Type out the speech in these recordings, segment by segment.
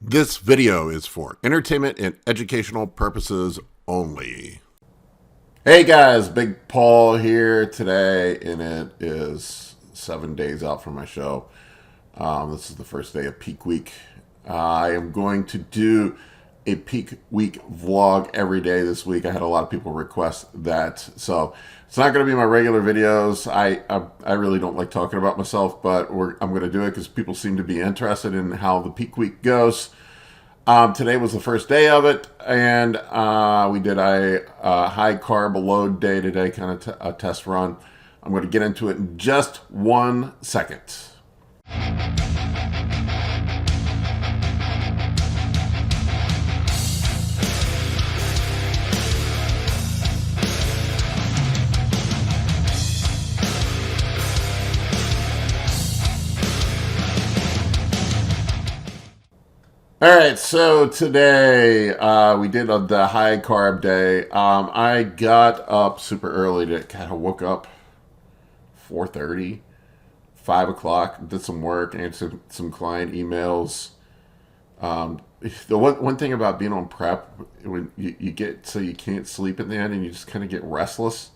This video is for entertainment and educational purposes only. Hey guys, Big Paul here today, and it is 7 days out from my show. This is the first day of peak week. I am going to do a peak week vlog every day this week. I had a lot of people request that, so it's not going to be my regular videos. I really don't like talking about myself, but I'm going to do it because people seem to be interested in how the peak week goes. Today was the first day of it, and we did a high carb load day today, kind of a test run. I'm going to get into it in just 1 second. All right, so today we did the high carb day. I got up super early to kind of woke up 4:30, 5 o'clock, did some work, answered some client emails. The one thing about being on prep, when you get so you can't sleep at the end and you just kind of get restless.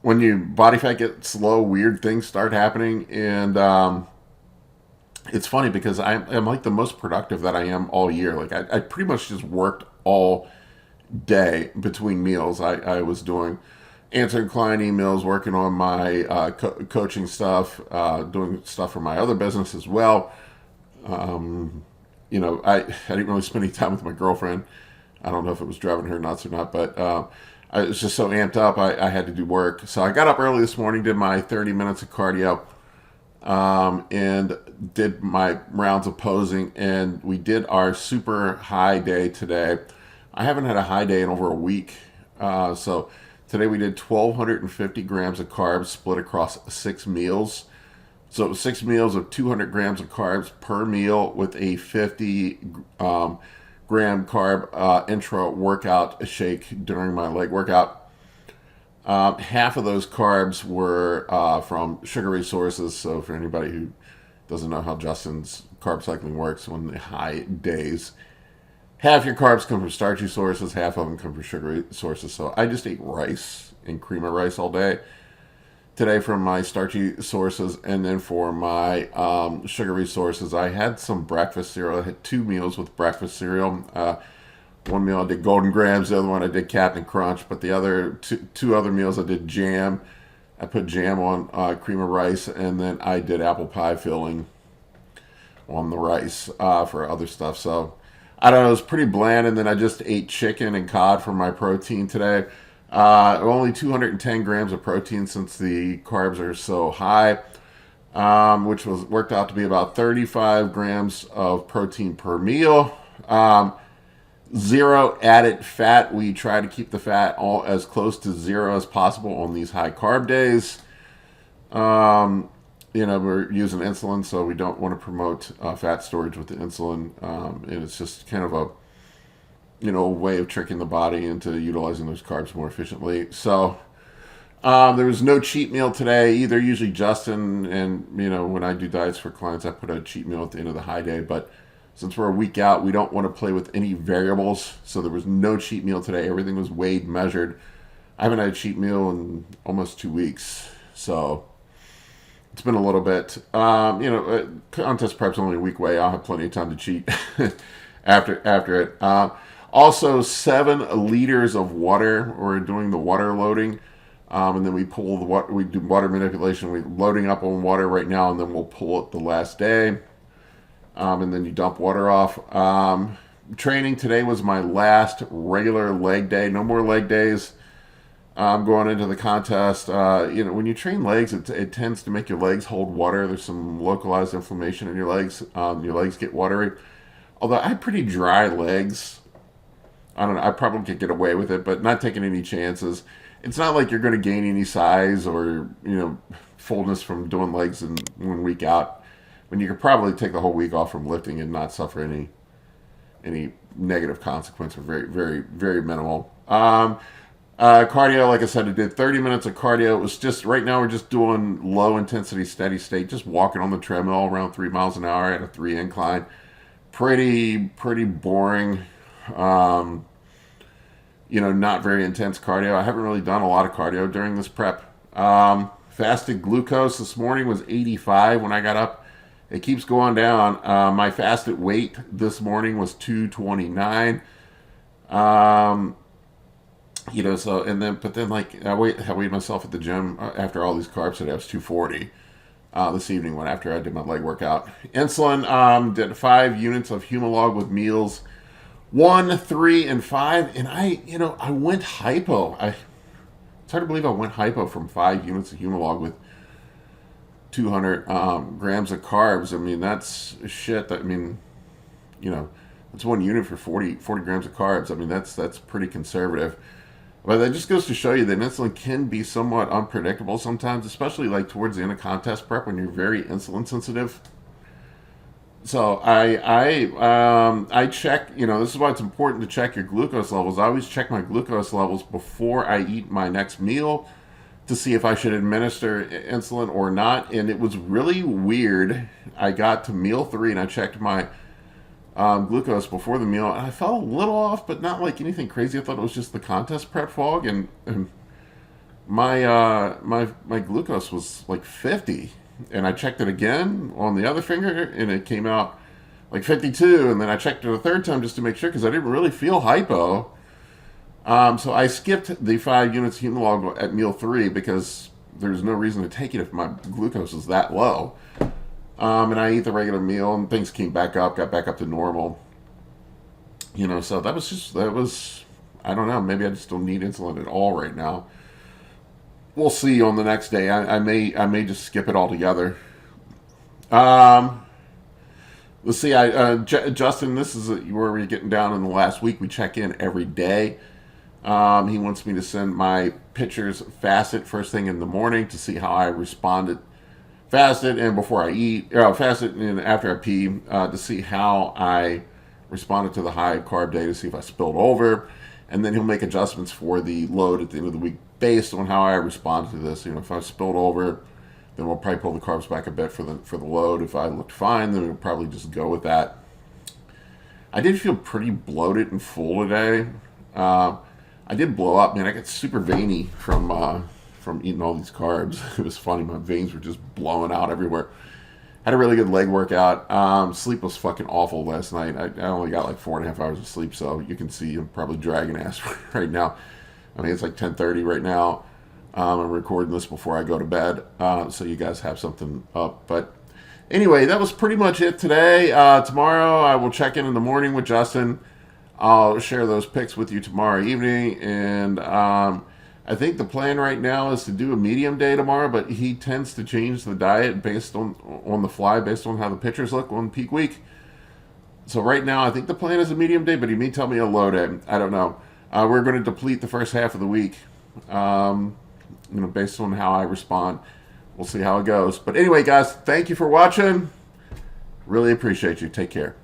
When your body fat gets low, weird things start happening, and it's funny because I'm like the most productive that I am all year. Like I pretty much just worked all day between meals. I was doing answering client emails, working on my coaching stuff, doing stuff for my other business as well. I didn't really spend any time with my girlfriend. I don't know if it was driving her nuts or not, but I was just so amped up. I had to do work. So I got up early this morning, did my 30 minutes of cardio, and did my rounds of posing, and we did our super high day today. I haven't had a high day in over a week. So today we did 1,250 grams of carbs split across 6 meals. So it was 6 meals of 200 grams of carbs per meal with a 50 gram carb intra workout shake during my leg workout. Half of those carbs were from sugary sources. So for anybody who doesn't know how Justin's carb cycling works, on the high days, half your carbs come from starchy sources, half of them come from sugary sources. So I just ate rice and cream of rice all day today from my starchy sources, and then for my sugary sources, I had some breakfast cereal. I had 2 meals with breakfast cereal. One meal I did Golden Grams, the other one I did Captain Crunch, but the other two other meals I did jam. I put jam on cream of rice, and then I did apple pie filling on the rice for other stuff. So I don't know, it was pretty bland, and then I just ate chicken and cod for my protein today. Only 210 grams of protein since the carbs are so high, which worked out to be about 35 grams of protein per meal. 0 added fat. We try to keep the fat all as close to 0 as possible on these high carb days. We're using insulin, so we don't want to promote fat storage with the insulin. And it's just kind of a way of tricking the body into utilizing those carbs more efficiently. So there was no cheat meal today either. Usually Justin, and when I do diets for clients, I put a cheat meal at the end of the high day, but since we're a week out, we don't want to play with any variables. So there was no cheat meal today. Everything was weighed, measured. I haven't had a cheat meal in almost 2 weeks. So it's been a little bit. Contest prep's only a week away. I'll have plenty of time to cheat after it. Also, 7 liters of water. We're doing the water loading. And then we pull the water. We do water manipulation. We're loading up on water right now, and then we'll pull it the last day. And then you dump water off. Training today was my last regular leg day. No more leg days. Going into the contest. When you train legs, it tends to make your legs hold water. There's some localized inflammation in your legs. Your legs get watery. Although I have pretty dry legs. I don't know. I probably could get away with it, but not taking any chances. It's not like you're going to gain any size or fullness from doing legs in 1 week out. When you could probably take the whole week off from lifting and not suffer any negative consequence, or very, very, very minimal. Cardio, like I said, I did 30 minutes of cardio. It was just, right now we're just doing low intensity, steady state, just walking on the treadmill around 3 miles an hour at a 3 incline. pretty boring. Not very intense cardio. I haven't really done a lot of cardio during this prep. Fasted glucose this morning was 85 when I got up. It keeps going down. My fasted weight this morning was 229. But then I weighed myself at the gym after all these carbs today. I was 240 this evening after I did my leg workout. Insulin, did 5 units of Humalog with meals 1, 3, and 5, and I went hypo. It's hard to believe I went hypo from 5 units of Humalog with 200 grams of carbs. I mean, that's shit. That's 1 unit for 40 grams of carbs. I mean, that's pretty conservative. But that just goes to show you that insulin can be somewhat unpredictable sometimes, especially like towards the end of contest prep when you're very insulin sensitive. So I check, this is why it's important to check your glucose levels. I always check my glucose levels before I eat my next meal to see if I should administer insulin or not. And it was really weird. I got to meal 3 and I checked my glucose before the meal, and I felt a little off, but not like anything crazy. I thought it was just the contest prep fog, and my glucose was like 50. And I checked it again on the other finger, and it came out like 52. And then I checked it a third time just to make sure, because I didn't really feel hypo. So I skipped the 5 units of Humalog at meal 3 because there's no reason to take it if my glucose is that low. And I ate the regular meal, and things came back up, got back up to normal. So that was, I don't know, maybe I just don't need insulin at all right now. We'll see on the next day. I may just skip it altogether. Let's see. Justin, this is where we're getting down in the last week. We check in every day. He wants me to send my pictures fasted first thing in the morning to see how I responded. Fasted and before I eat. Fasted and after I pee to see how I responded to the high carb day to see if I spilled over. And then he'll make adjustments for the load at the end of the week based on how I respond to this. If I spilled over, then we'll probably pull the carbs back a bit for the load. If I looked fine, then we'll probably just go with that. I did feel pretty bloated and full today. I did blow up, man. I got super veiny from eating all these carbs. It was funny. My veins were just blowing out everywhere. Had a really good leg workout. Sleep was fucking awful last night. I only got like 4.5 hours of sleep, so you can see I'm probably dragging ass right now. I mean, it's like 10:30 right now. I'm recording this before I go to bed, so you guys have something up. But anyway, that was pretty much it today. Tomorrow I will check in the morning with Justin. I'll share those pics with you tomorrow evening, and I think the plan right now is to do a medium day tomorrow, but he tends to change the diet based on the fly, based on how the pictures look on peak week. So right now, I think the plan is a medium day, but he may tell me a low day. I don't know. We're going to deplete the first half of the week, based on how I respond. We'll see how it goes. But anyway, guys, thank you for watching. Really appreciate you. Take care.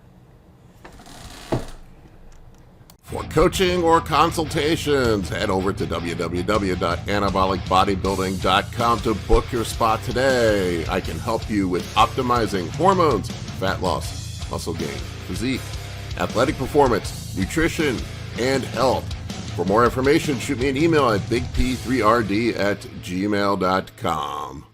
For coaching or consultations, head over to www.anabolicbodybuilding.com to book your spot today. I can help you with optimizing hormones, fat loss, muscle gain, physique, athletic performance, nutrition, and health. For more information, shoot me an email at bigp3rd@gmail.com.